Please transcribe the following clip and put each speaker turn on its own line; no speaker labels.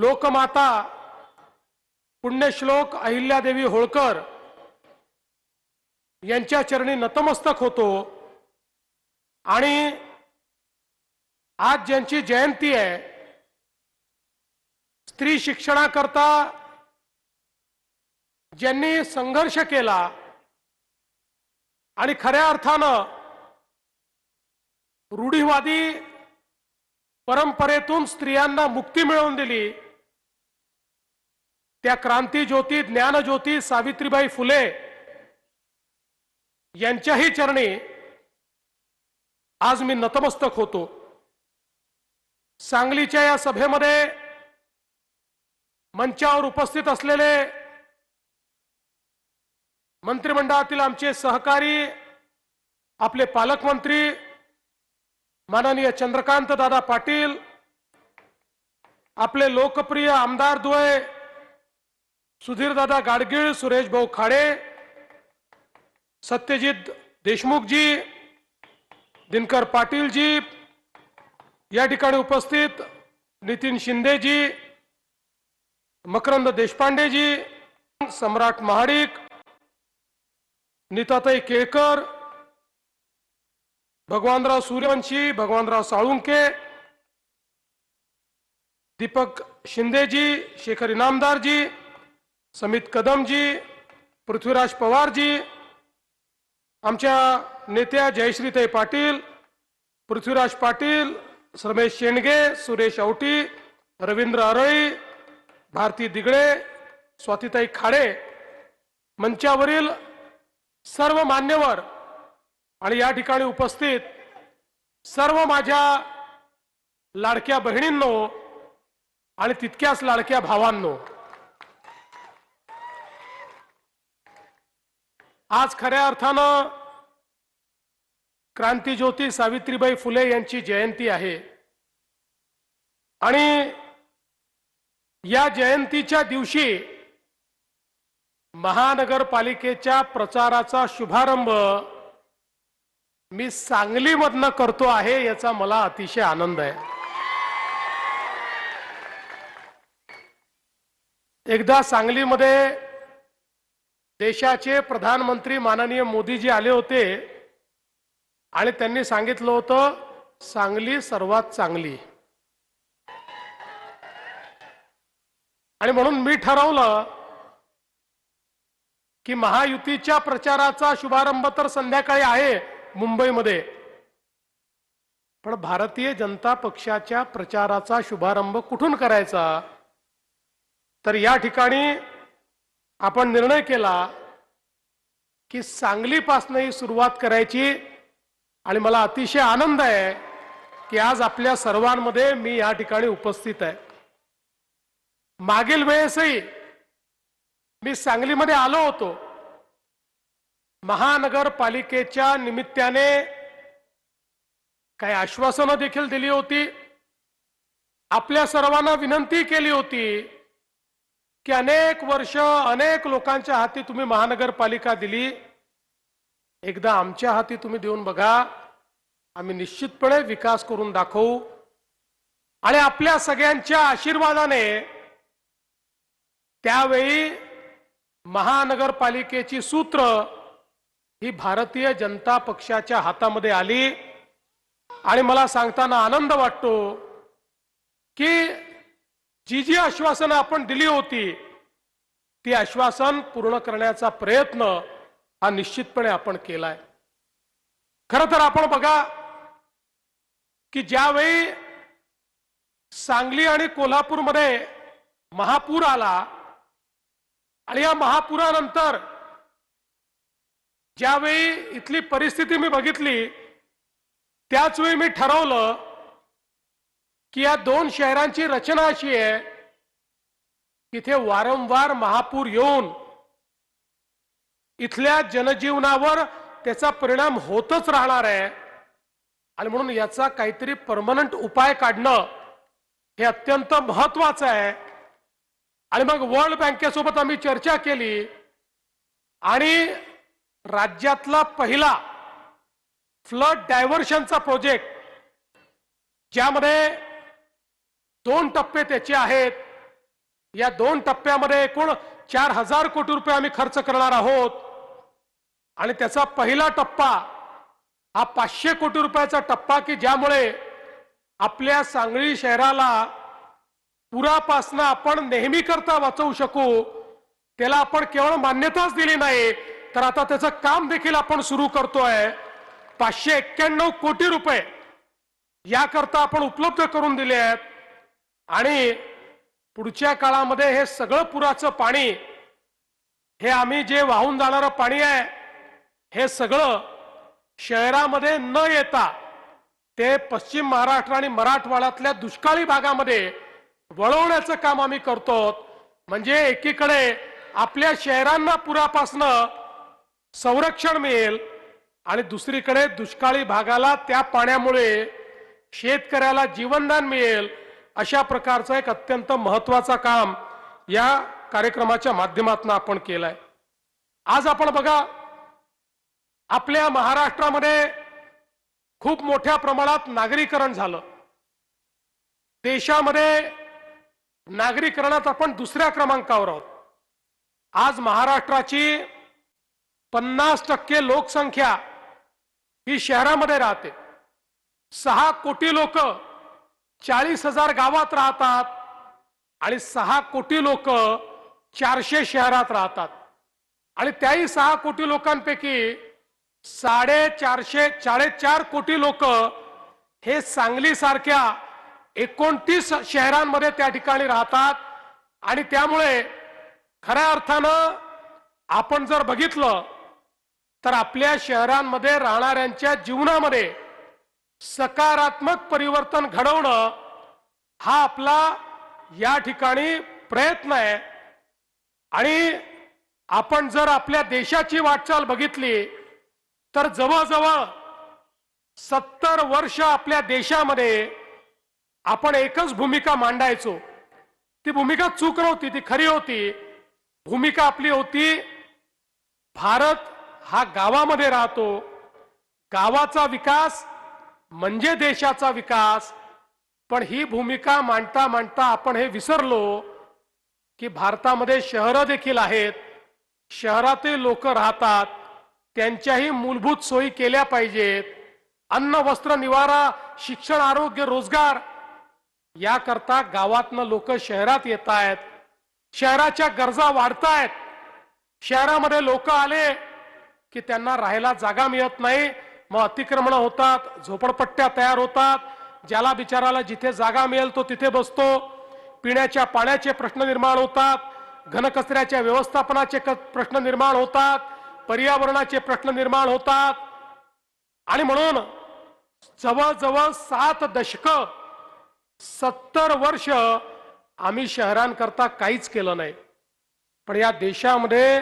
लोकमाता पुण्यश्लोक अहिल्यादेवी होळकर यांच्या चरणी नतमस्तक होतो आणि आज ज्यांची जयंती आहे, स्त्री शिक्षणाकरता ज्यांनी संघर्ष केला आणि खऱ्या अर्थानं रूढीवादी परंपरेतून स्त्रियांना मुक्ती मिळवून दिली, त्या क्रांतीज्योती ज्ञानज्योती सावित्रीबाई फुले यांच्याही चरणी आज मी नतमस्तक होतो। सांगलीच्या या सभेमध्ये मंचावर उपस्थित असलेले मंत्रिमंडळातील आमचे सहकारी, आपले पालकमंत्री माननीय चंद्रकांत दादा पाटील, आपले लोकप्रिय आमदार द्वय सुधीर दादा गाडगीळ, सुरेश भाऊ खाडे, सत्यजित देशमुख जी, दिनकर पाटील जी, या ठिकाणी उपस्थित नितीन शिंदे जी, मकरंद देशपांडे जी, सम्राट महाडिक, नीताताई केळकर, भगवानराव सूर्यवंशी, भगवानराव साळुंके, दीपक शिंदे जी, शेखर इनामदार जी, समित कदम जी, पृथ्वीराज पवार जी, आमच्या नेत्या जयश्रीताई पाटील, पृथ्वीराज पाटील, रमेश शेंडगे, सुरेश औटी, रवींद्र अरळी, भारती दिगळे, स्वातीताई खाडे, मंचावरील सर्व मान्यवर आणि या ठिकाणी उपस्थित सर्व माझ्या लाडक्या बहिणींनो आणि तितक्याच लाडक्या भावांनो, आज खऱ्या अर्थानं क्रांतीज्योती सावित्रीबाई फुले यांची जयंती आहे आणि या जयंतीच्या दिवशी महानगरपालिकेच्या प्रचाराचा शुभारंभ मी सांगलीमधनं करतो आहे, याचा मला अतिशय आनंद आहे। एकदा सांगलीमध्ये देशाचे प्रधानमंत्री माननीय मोदीजी आले होते आणि त्यांनी सांगितलं होतं, सांगली सर्वात चांगली, आणि म्हणून मी ठरवलं की महायुतीच्या प्रचाराचा शुभारंभ तर संध्याकाळी आहे मुंबईमध्ये, पण भारतीय जनता पक्षाच्या प्रचाराचा शुभारंभ कुठून करायचा? तर या ठिकाणी आपण निर्णय केला की सांगलीपासून ही सुरुवात करायची आणि मला अतिशय आनंद आहे की आज आपल्या सर्वांमध्ये मी या ठिकाणी उपस्थित आहे। मागील वेळेसही मी सांगलीमध्ये आलो होतो, महानगरपालिकेच्या निमित्ताने काही आश्वासनं देखील दिली होती, आपल्या सर्वांना विनंती केली होती की अनेक वर्ष अनेक लोकांच्या हाती तुम्ही महानगरपालिका दिली, एकदा आमच्या हाती तुम्ही देऊन बघा, आम्ही निश्चितपणे विकास करून दाखवू आणि आपल्या सगळ्यांच्या आशीर्वादाने त्यावेळी महानगरपालिकेची सूत्र ही भारतीय जनता पक्षाच्या हातामध्ये आली आणि मला सांगताना आनंद वाटतो की जी जी आश्वासनं आपण दिली होती ती आश्वासन पूर्ण करण्याचा प्रयत्न हा निश्चितपणे आपण केलाय। खरं तर आपण बघा की ज्यावेळी सांगली आणि कोल्हापूरमध्ये महापूर आला आणि या महापुरानंतर ज्यावेळी इथली परिस्थिती मी बघितली, त्याच वेळी मी ठरवलं की या दोन शहरांची रचना अशी आहे की इथे वारंवार महापूर येऊन इथल्या जनजीवनावर त्याचा परिणाम होतच राहणार आहे आणि म्हणून याचा काहीतरी परमनंट उपाय काढणं हे अत्यंत महत्त्वाचं आहे। आणि मग वर्ल्ड बँकेसोबत आम्ही चर्चा केली आणि राज्यातला पहिला फ्लड डायव्हर्शनचा प्रोजेक्ट, ज्यामध्ये 2 टप्पे त्याचे आहेत, या 2 टप्प्यामध्ये एकूण 4000 कोटी रुपये आम्ही खर्च करणार आहोत आणि त्याचा पहिला टप्पा हा 500 कोटी रुपयाचा टप्पा की ज्यामुळे आपल्या सांगली शहराला पुरापासून आपण नेहमी करता वाचवू शकू. त्याला आपण केवळ मान्यताच दिली नाही तर आता त्याचं काम देखील आपण सुरू करतोय. 591 कोटी रुपये याकरता आपण उपलब्ध करून दिले आहेत आणि पुढच्या काळामध्ये हे सगळं पुराचं पाणी हे आम्ही जे वाहून जाणारं पाणी आहे हे सगळं शहरामध्ये न येता ते पश्चिम महाराष्ट्र आणि मराठवाड्यातल्या दुष्काळी भागामध्ये वळवण्याचं काम आम्ही करतो. म्हणजे एकीकडे आपल्या शहरांना पुरापासनं संरक्षण मिळेल आणि दुसरीकडे दुष्काळी भागाला त्या पाण्यामुळे शेतकऱ्याला जीवनदान मिळेल. अशा प्रकारचं एक अत्यंत महत्त्वाचं काम या कार्यक्रमाच्या माध्यमातून आपण केलंय. आज आपण बघा आपल्या महाराष्ट्रामध्ये खूप मोठ्या प्रमाणात नागरीकरण झालं. देशामध्ये नागरीकरणात आपण दुसऱ्या क्रमांकावर आहोत. आज महाराष्ट्राची 50% लोकसंख्या ही शहरामध्ये राहते. 6 कोटी लोक 40,000 गावात राहतात आणि 6 कोटी लोक 400 शहरात राहतात आणि त्याही 6 कोटी लोकांपैकी 4.5 कोटी लोक हे सांगली सारख्या 29 शहरांमध्ये त्या ठिकाणी राहतात. आणि त्यामुळे खऱ्या अर्थानं आपण जर बघितलं तर आपल्या शहरांमध्ये राहणाऱ्यांच्या जीवनामध्ये सकारात्मक परिवर्तन घडवणं हा आपला या ठिकाणी प्रयत्न आहे. आणि आपण जर आपल्या देशाची वाटचाल बघितली तर जवळजवळ 70 वर्ष आपल्या देशामध्ये आपण एकच भूमिका मांडायचो. ती भूमिका चूक नव्हती, ती खरी होती. भूमिका आपली होती भारत हा गावामध्ये राहतो, गावाचा विकास म्हणजे देशाचा विकास. पण ही भूमिका मांडता मांडता आपण हे विसरलो की भारतामध्ये शहरं देखील आहेत, शहरातील लोक राहतात, त्यांच्याही मूलभूत सोयी केल्या पाहिजेत. अन्न वस्त्र निवारा शिक्षण आरोग्य रोजगार याकरता गावातनं लोक शहरात येत आहेत. शहराच्या गरजा वाढतायत. शहरामध्ये लोक आले की त्यांना राहायला जागा मिळत नाही, मग अतिक्रमण होतात, झोपडपट्ट्या तयार होतात. ज्याला बिचाराला जिथे जागा मिळेल तो तिथे बसतो. पिण्याच्या पाण्याचे प्रश्न निर्माण होतात, घनकचऱ्याच्या व्यवस्थापनाचे प्रश्न निर्माण होतात, पर्यावरणाचे प्रश्न निर्माण होतात. आणि म्हणून जवळजवळ 7 दशकं 70 वर्ष आम्ही शहरांकरता काहीच केलं नाही. पण या देशामध्ये